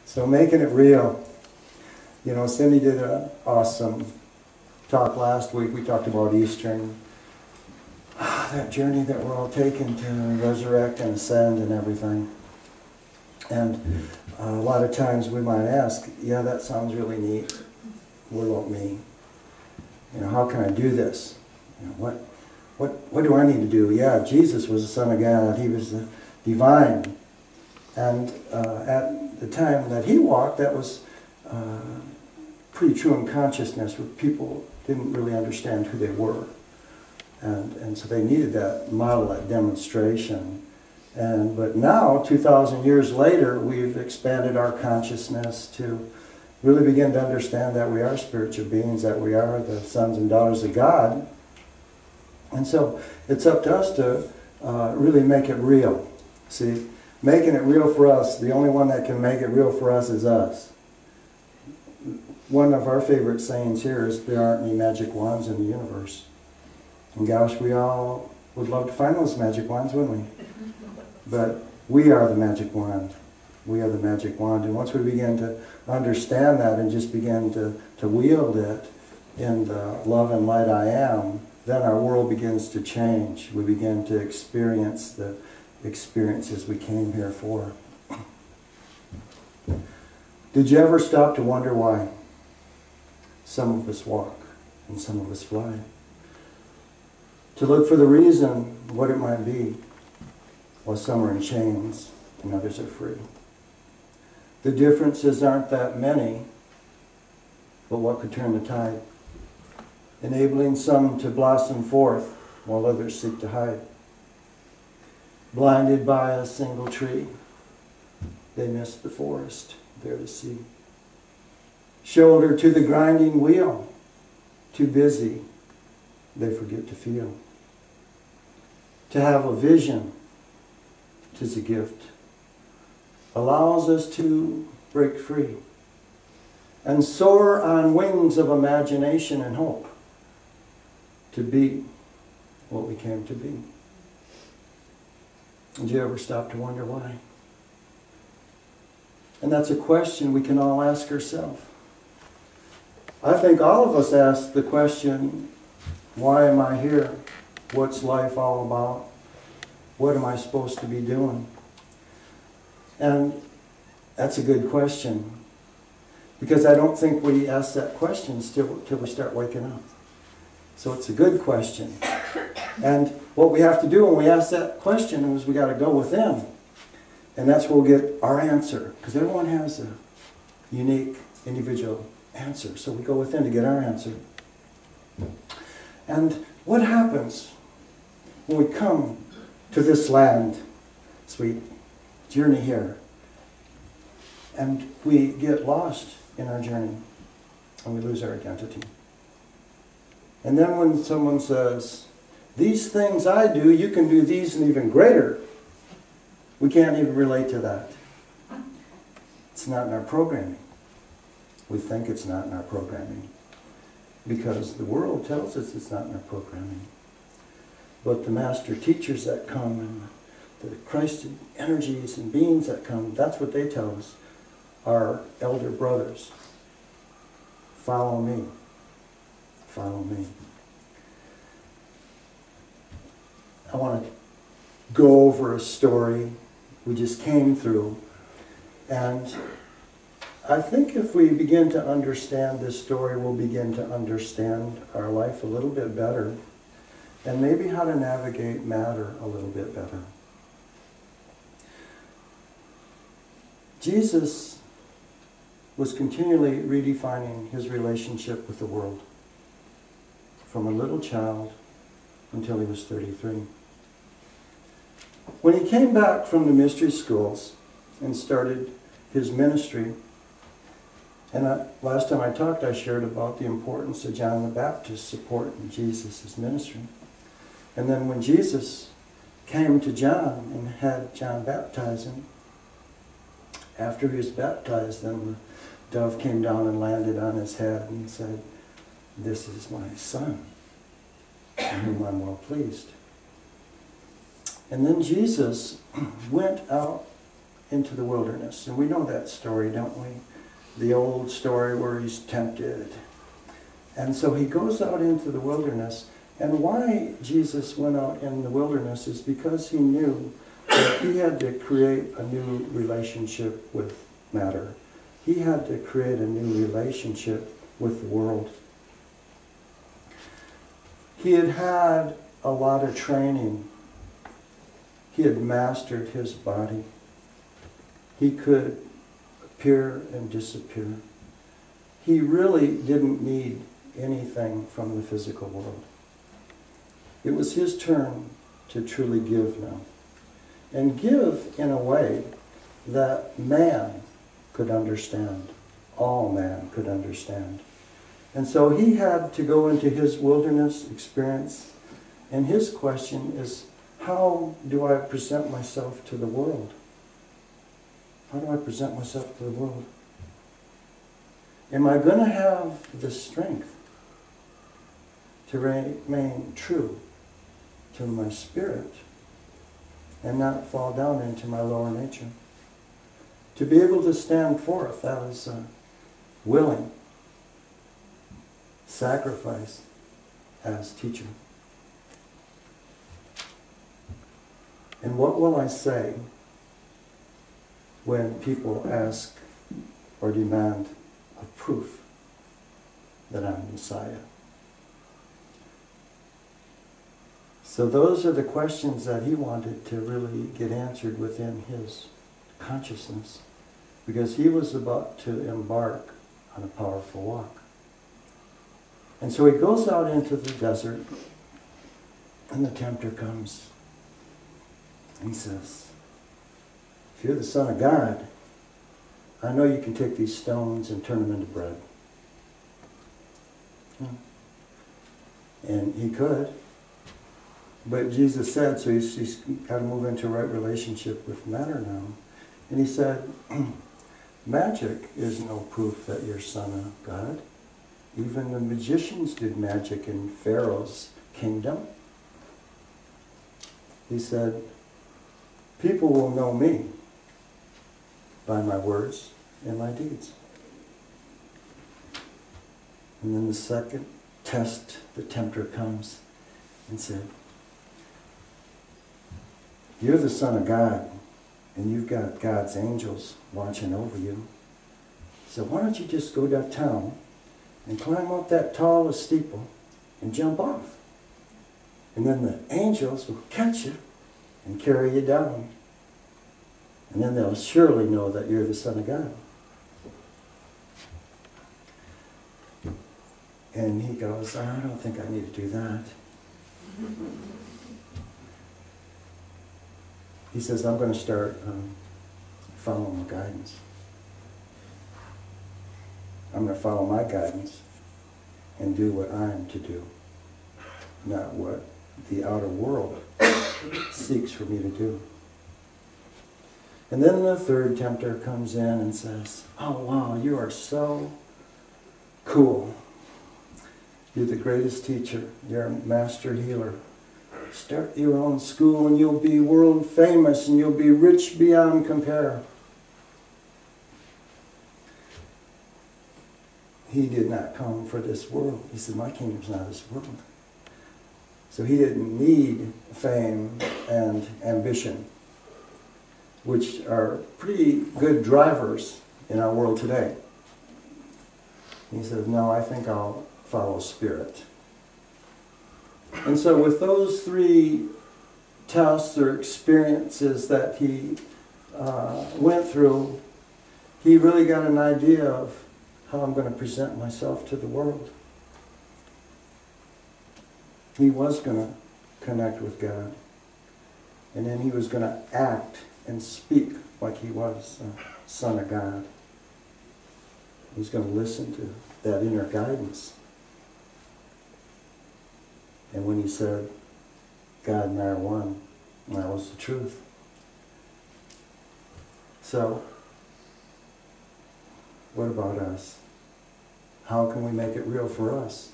So making it real. You know, Cindy did an awesome talk last week. We talked about Eastern. That journey that we're all taking to resurrect and ascend and everything. And a lot of times we might ask, yeah, that sounds really neat. What about me? You know, how can I do this? You know, what do I need to do? Yeah, Jesus was the Son of God. He was the divine. And at the time that he walked, that was pretty true in consciousness, where people didn't really understand who they were. And so they needed that model, that demonstration. But now, 2,000 years later, we've expanded our consciousness to really begin to understand that we are spiritual beings, that we are the sons and daughters of God. And so it's up to us to really make it real. See, making it real for us, the only one that can make it real for us is us. One of our favorite sayings here is, there aren't any magic wands in the universe. And gosh, we all would love to find those magic wands, wouldn't we? But we are the magic wand. We are the magic wand. And once we begin to understand that and just begin to wield it in the love and light I am, then our world begins to change. We begin to experience the experiences we came here for. Did you ever stop to wonder why some of us walk and some of us fly? To look for the reason, what it might be, while some are in chains and others are free. The differences aren't that many, but what could turn the tide? Enabling some to blossom forth while others seek to hide. Blinded by a single tree, they miss the forest there to see. Shoulder to the grinding wheel, too busy, they forget to feel. To have a vision, 'tis a gift, allows us to break free and soar on wings of imagination and hope to be what we came to be. Did you ever stop to wonder why? And that's a question we can all ask ourselves. I think all of us ask the question, why am I here? What's life all about? What am I supposed to be doing? And that's a good question, because I don't think we ask that question till we start waking up. So it's a good question. And what we have to do when we ask that question is we got to go within. And that's where we'll get our answer, because everyone has a unique, individual answer. So we go within to get our answer. And what happens when we come to this land, sweet journey here, and we get lost in our journey and we lose our identity? And then when someone says, these things I do, you can do these and even greater, we can't even relate to that. It's not in our programming. We think it's not in our programming, because the world tells us it's not in our programming. But the master teachers that come and the Christ energies and beings that come, that's what they tell us, our elder brothers. Follow me. Follow me. I want to go over a story we just came through. And I think if we begin to understand this story, we'll begin to understand our life a little bit better, and maybe how to navigate matter a little bit better. Jesus was continually redefining his relationship with the world, from a little child until he was 33. When he came back from the mystery schools and started his ministry, and last time I talked, I shared about the importance of John the Baptist supporting Jesus' ministry. And then when Jesus came to John and had John baptize him, after he was baptized, then the dove came down and landed on his head and said, "This is my son, in whom I'm well pleased." And then Jesus went out into the wilderness. And we know that story, don't we? The old story where he's tempted. And so he goes out into the wilderness. And why Jesus went out in the wilderness is because he knew that he had to create a new relationship with matter. He had to create a new relationship with the world. He had had a lot of training. He had mastered his body. He could appear and disappear. He really didn't need anything from the physical world. It was his turn to truly give now. And give in a way that man could understand. All man could understand. And so he had to go into his wilderness experience. And his question is, how do I present myself to the world? How do I present myself to the world? Am I going to have the strength to remain true to my spirit and not fall down into my lower nature? To be able to stand forth as willing, sacrifice as teacher. And what will I say when people ask or demand a proof that I'm Messiah? So those are the questions that he wanted to really get answered within his consciousness, because he was about to embark on a powerful walk. And so he goes out into the desert, and the tempter comes. He says, if you're the Son of God, I know you can take these stones and turn them into bread. And he could. But Jesus said, so he's got to move into a right relationship with matter now. And he said, magic is no proof that you're Son of God. Even the magicians did magic in Pharaoh's kingdom. He said, people will know me by my words and my deeds. And then the second test, the tempter comes and said, you're the Son of God, and you've got God's angels watching over you. So why don't you just go downtown and climb up that tallest steeple and jump off? And then the angels will catch you and carry you down. And then they'll surely know that you're the Son of God. And he goes, I don't think I need to do that. He says, I'm going to start following the guidance. I'm going to follow my guidance and do what I am to do, not what the outer world seeks for me to do. And then the third tempter comes in and says, oh wow, you are so cool. You're the greatest teacher. You're a master healer. Start your own school and you'll be world famous and you'll be rich beyond compare. He did not come for this world. He said, my kingdom's not this world. So he didn't need fame and ambition, which are pretty good drivers in our world today. He says, no, I think I'll follow spirit. And so with those three tests or experiences that he went through, he really got an idea of how I'm going to present myself to the world. He was going to connect with God. And then he was going to act and speak like he was a Son of God. He was going to listen to that inner guidance. And when he said, God and I are one, that was the truth. So, what about us? How can we make it real for us?